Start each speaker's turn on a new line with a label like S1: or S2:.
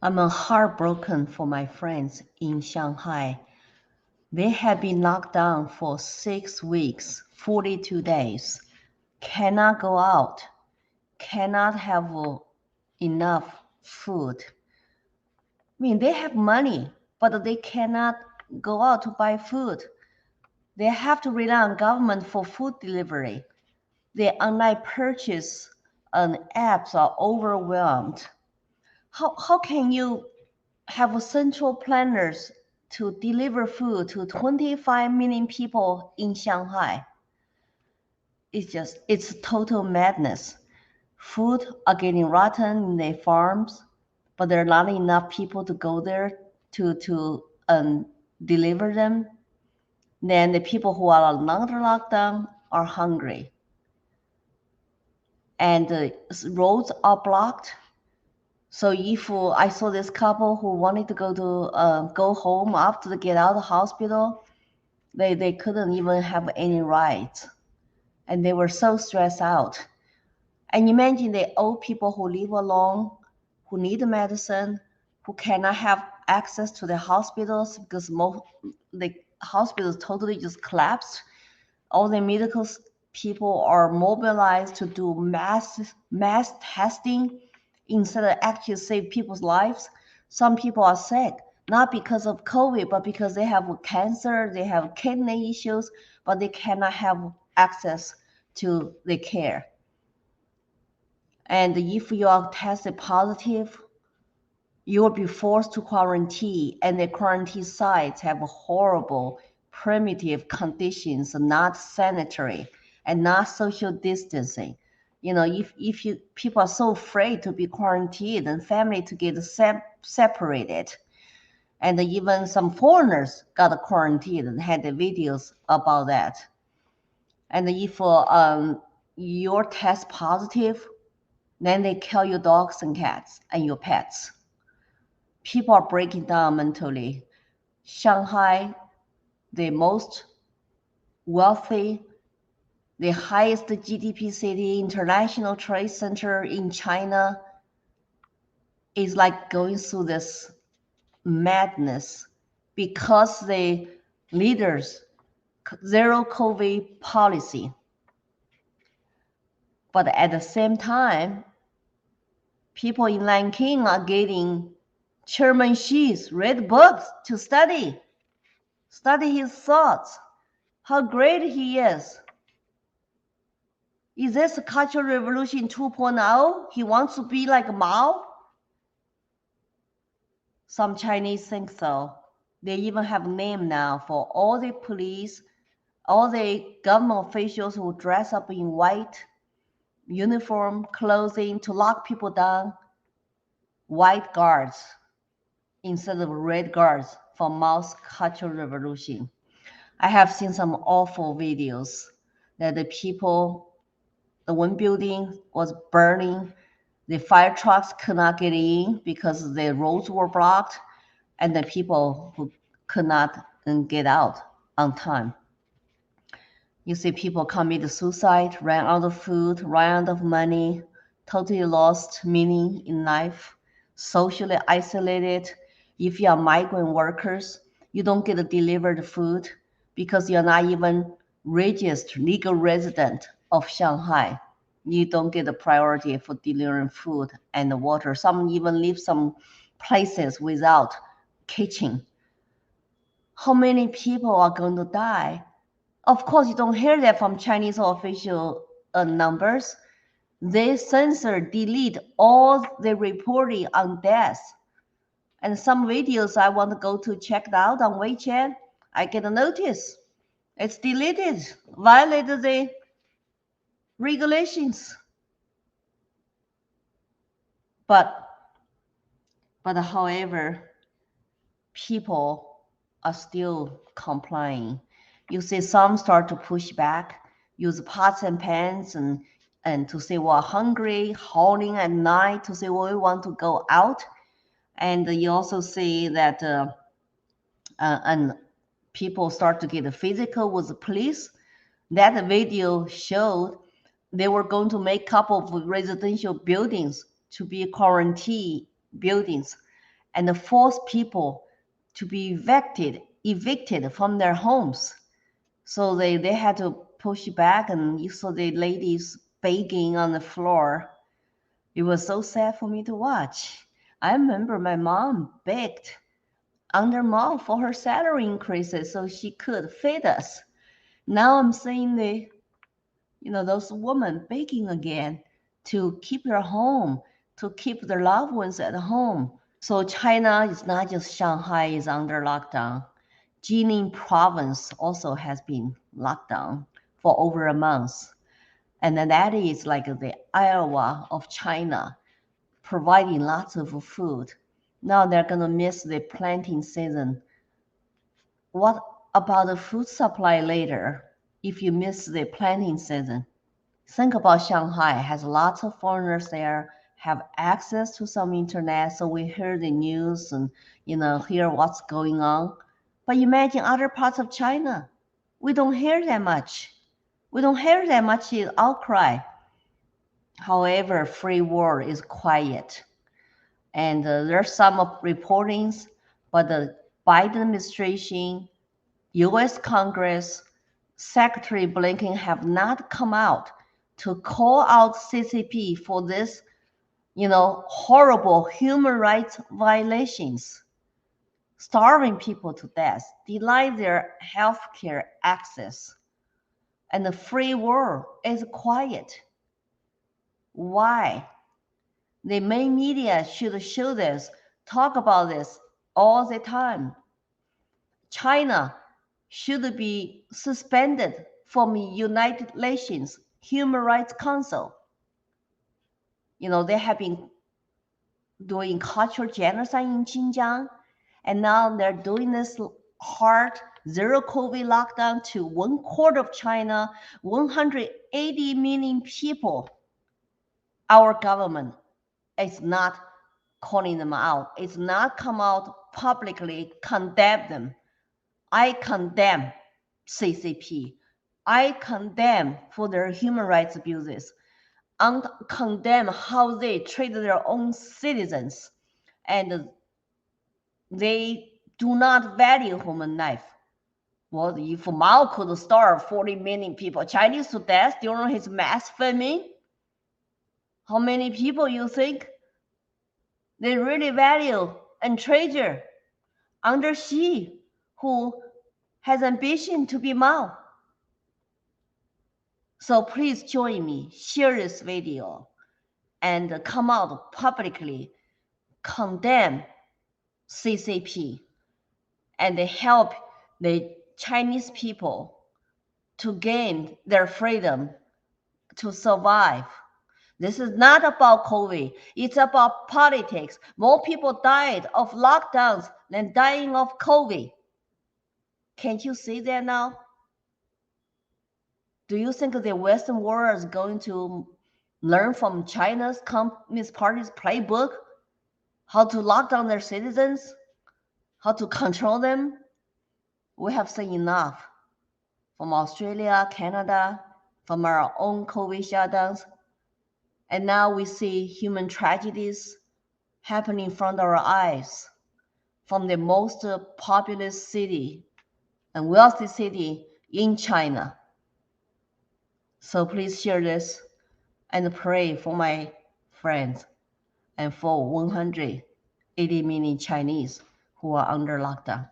S1: I'm heartbroken for my friends in Shanghai. They have been locked down for 6 weeks, 42 days, cannot go out, cannot have enough food. I mean, they have money, but they cannot go out to buy food. They have to rely on government for food delivery. The online purchase and apps are overwhelmed. How can you have central planners to deliver food to 25 million people in Shanghai? It's total madness. Food are getting rotten in their farms, but there are not enough people to go there to deliver them. Then the people who are under lockdown are hungry, and the roads are blocked. So if I saw this couple who wanted to go home after they get out of the hospital, they couldn't even have any rides, and they were so stressed out. And imagine the old people who live alone, who need medicine, who cannot have access to the hospitals because the hospitals totally just collapsed. All the medical people are mobilized to do mass testing instead of actually save people's lives. Some people are sick, not because of COVID, but because they have cancer, they have kidney issues, but they cannot have access to the care. And if you are tested positive, you will be forced to quarantine, and the quarantine sites have horrible, primitive conditions, not sanitary and not social distancing. You know, if you people are so afraid to be quarantined and family to get separated, and even some foreigners got quarantined and had the videos about that. And if you're test positive, then they kill your dogs and cats and your pets. People are breaking down mentally. Shanghai, the most wealthy, the highest GDP city, international trade center in China, is like going through this madness because the leaders zero COVID policy. But at the same time, people in Nanking are getting Chairman Xi's read books to study his thoughts, how great he is. Is this a Cultural Revolution 2.0? He wants to be like Mao? Some Chinese think so. They even have a name now for all the police, all the government officials who dress up in white uniform clothing to lock people down, white guards instead of red guards for Mao's Cultural Revolution. I have seen some awful videos that the one building was burning. The fire trucks could not get in because the roads were blocked, and the people who could not get out on time. You see people commit suicide, ran out of food, ran out of money, totally lost meaning in life, socially isolated. If you are migrant workers, you don't get delivered food because you're not even registered legal resident of Shanghai. You don't get a priority for delivering food and water. Some even live some places without kitchen. How many people are going to die? Of course, you don't hear that from Chinese official numbers. They censor, delete all the reporting on deaths. And some videos I want to go to check it out on WeChat, I get a notice. It's deleted, violated the regulations. But however, people are still complying. You see some start to push back, use pots and pans and to say we're hungry, howling at night to say well, we want to go out. And you also see that and people start to get physical with the police. That video showed they were going to make a couple of residential buildings to be quarantine buildings. and force people to be evicted from their homes. So they had to push back, and you saw the ladies begging on the floor. It was so sad for me to watch. I remember my mom begged under mouth for her salary increases so she could feed us. Now I'm seeing those women begging again to keep their home, to keep their loved ones at home. So China is not just Shanghai is under lockdown. Jilin province also has been locked down for over a month. And then that is like the Iowa of China, providing lots of food. Now they're going to miss the planting season. What about the food supply later if you miss the planting season? Think about Shanghai has lots of foreigners there, have access to some internet, so we hear the news and hear what's going on. But imagine other parts of China. We don't hear that much. We don't hear that much outcry. However, free world is quiet. And there's some reportings, but the Biden administration, US Congress, Secretary Blinken have not come out to call out CCP for this, horrible human rights violations, starving people to death, deny their healthcare access, and the free world is quiet. Why? The main media should show this, talk about this all the time. China should be suspended from United Nations Human Rights Council. They have been doing cultural genocide in Xinjiang, and now they're doing this hard zero COVID lockdown to 1/4 of China, 180 million people. Our government is not calling them out. It's not come out publicly condemn them. I condemn CCP. I condemn for their human rights abuses. I condemn how they treat their own citizens, and they do not value human life. Well, if Mao could starve 40 million people, Chinese to death during his mass famine, how many people you think they really value and treasure under Xi, who has ambition to be Mao? So please join me, share this video, and come out publicly, condemn CCP, and help the Chinese people to gain their freedom to survive. This is not about COVID. It's about politics. More people died of lockdowns than dying of COVID. Can't you see that now? Do you think the Western world is going to learn from China's Communist Party's playbook? How to lock down their citizens? How to control them? We have seen enough from Australia, Canada, from our own COVID shutdowns. And now we see human tragedies happening in front of our eyes from the most populous city and wealthy city in China. So please share this and pray for my friends and for 180 million Chinese who are under lockdown.